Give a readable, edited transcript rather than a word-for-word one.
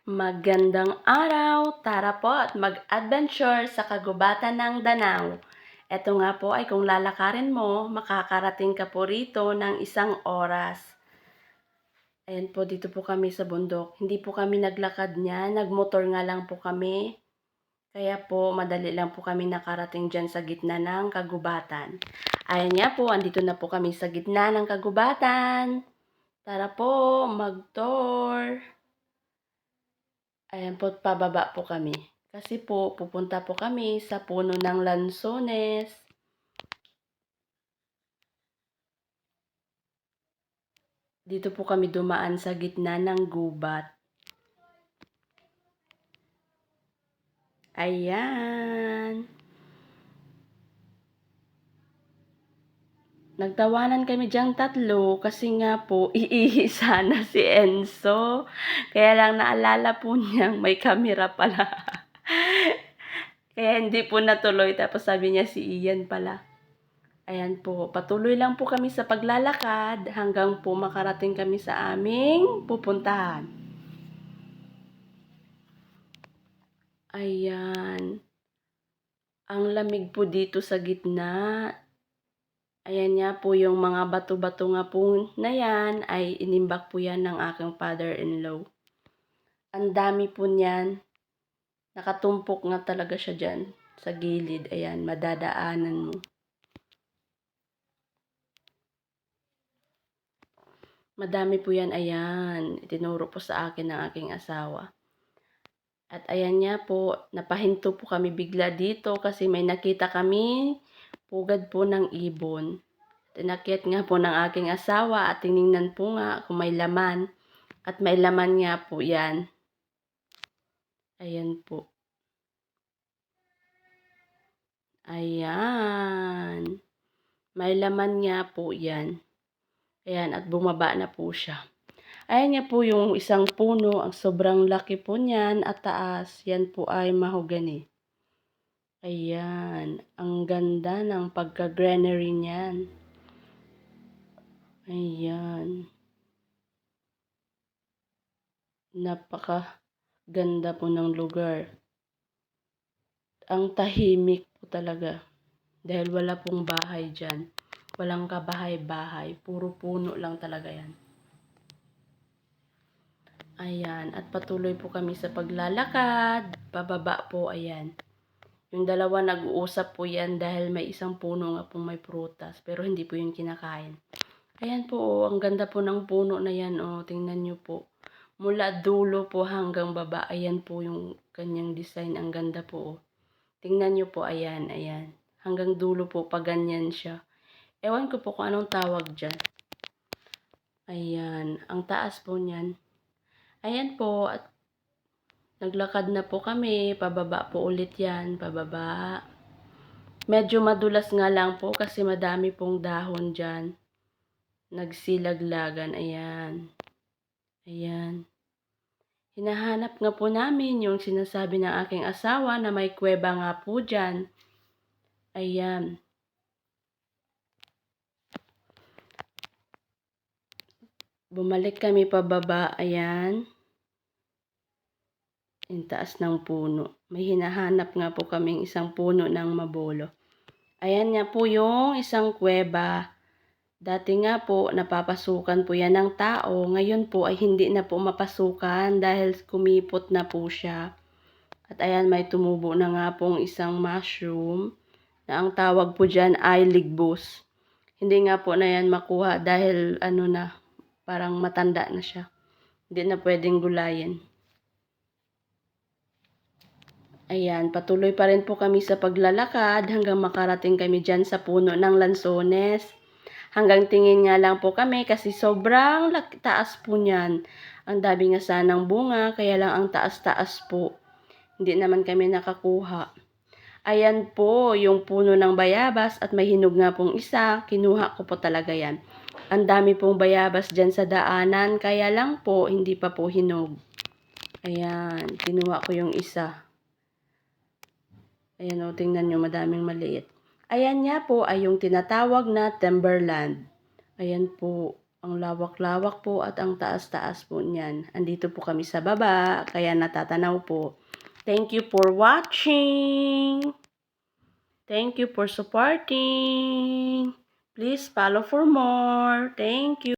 Magandang araw! Tara po at mag-adventure sa kagubatan ng Danau. Ito nga po ay kung lalakarin mo, makakarating ka po rito ng 1 oras. Ayan po, dito po kami sa bundok. Hindi po kami naglakad niya, nagmotor nga lang po kami. Kaya po, madali lang po kami nakarating dyan sa gitna ng kagubatan. Ayan nga po, andito na po kami sa gitna ng kagubatan. Tara po, mag-tour! Ayan po, pababa po kami. Kasi po, pupunta po kami sa puno ng lansones. Dito po kami dumaan sa gitna ng gubat. Ayan. Nagtawanan kami diyang tatlo kasi nga po, iihi sana si Enzo. Kaya lang naalala po niyang may camera pala. Kaya hindi po natuloy. Tapos sabi niya si Ian pala. Ayan po, patuloy lang po kami sa paglalakad hanggang po makarating kami sa aming pupuntahan. Ayan. Ang lamig po dito sa gitna. Ayan nga po yung mga bato-bato nga po na yan ay inimbak po yan ng aking father-in-law. Ang dami po niyan. Nakatumpok nga talaga siya dyan sa gilid. Ayan, madadaanan mo. Madami po yan, ayan. Itinuro po sa akin ng aking asawa. At ayan nga po, napahinto po kami bigla dito kasi may nakita kami pugad po ng ibon. Tinakyat nga po ng aking asawa at tiningnan po nga kung may laman. At may laman nga po yan. Ayan po. Ayan. May laman nga po yan. Ayan, at bumaba na po siya. Ayan nga po yung isang puno. Ang sobrang laki po niyan at taas. Yan po ay mahogany. Ayan. Ang ganda ng pagka-greenery niyan. Ayan. Napaka-ganda po ng lugar. Ang tahimik po talaga. Dahil wala pong bahay dyan. Walang kabahay-bahay. Puro puno lang talaga yan. Ayan. At patuloy po kami sa paglalakad. Pababa po, ayan. Yung dalawa nag-uusap po yan dahil may isang puno nga po may prutas. Pero hindi po yung kinakain. Ayan po, oh, ang ganda po ng puno na yan. Oh, tingnan nyo po. Mula dulo po hanggang baba. Ayan po yung kanyang design. Ang ganda po. Oh. Tingnan nyo po, ayan, ayan. Hanggang dulo po, pa ganyan siya. Ewan ko po kung anong tawag dyan. Ayan, ang taas po niyan. Ayan po, at naglakad na po kami. Pababa po ulit yan, pababa. Medyo madulas nga lang po kasi madami pong dahon dyan. Nagsilaglagan, ayan. Ayan. Hinahanap nga po namin yung sinasabi ng aking asawa na may kuweba nga po dyan. Ayan. Bumalik kami pababa, ayan. Yung taas ng puno. May hinahanap nga po kaming isang puno ng mabolo. Ayan nga po yung isang kuweba. Dati nga po, napapasukan po yan ng tao. Ngayon po ay hindi na po mapasukan dahil kumipot na po siya. At ayan, may tumubo na nga pong isang mushroom na ang tawag po dyan ay ligbos. Hindi nga po na yan makuha dahil ano na, parang matanda na siya. Hindi na pwedeng gulayin. Ayan, patuloy pa rin po kami sa paglalakad hanggang makarating kami dyan sa puno ng lansones. Hanggang tingin nga lang po kami kasi sobrang taas po niyan. Ang dami nga sanang bunga, kaya lang ang taas-taas po. Hindi naman kami nakakuha. Ayan po, yung puno ng bayabas at may hinog nga pong isa. Kinuha ko po talaga yan. Ang dami pong bayabas dyan sa daanan, kaya lang po, hindi pa po hinog. Ayan, kinuha ko yung isa. Ayan o, tingnan nyo, madaming maliit. Ayan nga po ay yung tinatawag na timberland. Ayan po. Ang lawak-lawak po at ang taas-taas po niyan. Andito po kami sa baba, kaya natatanaw po. Thank you for watching. Thank you for supporting. Please follow for more. Thank you.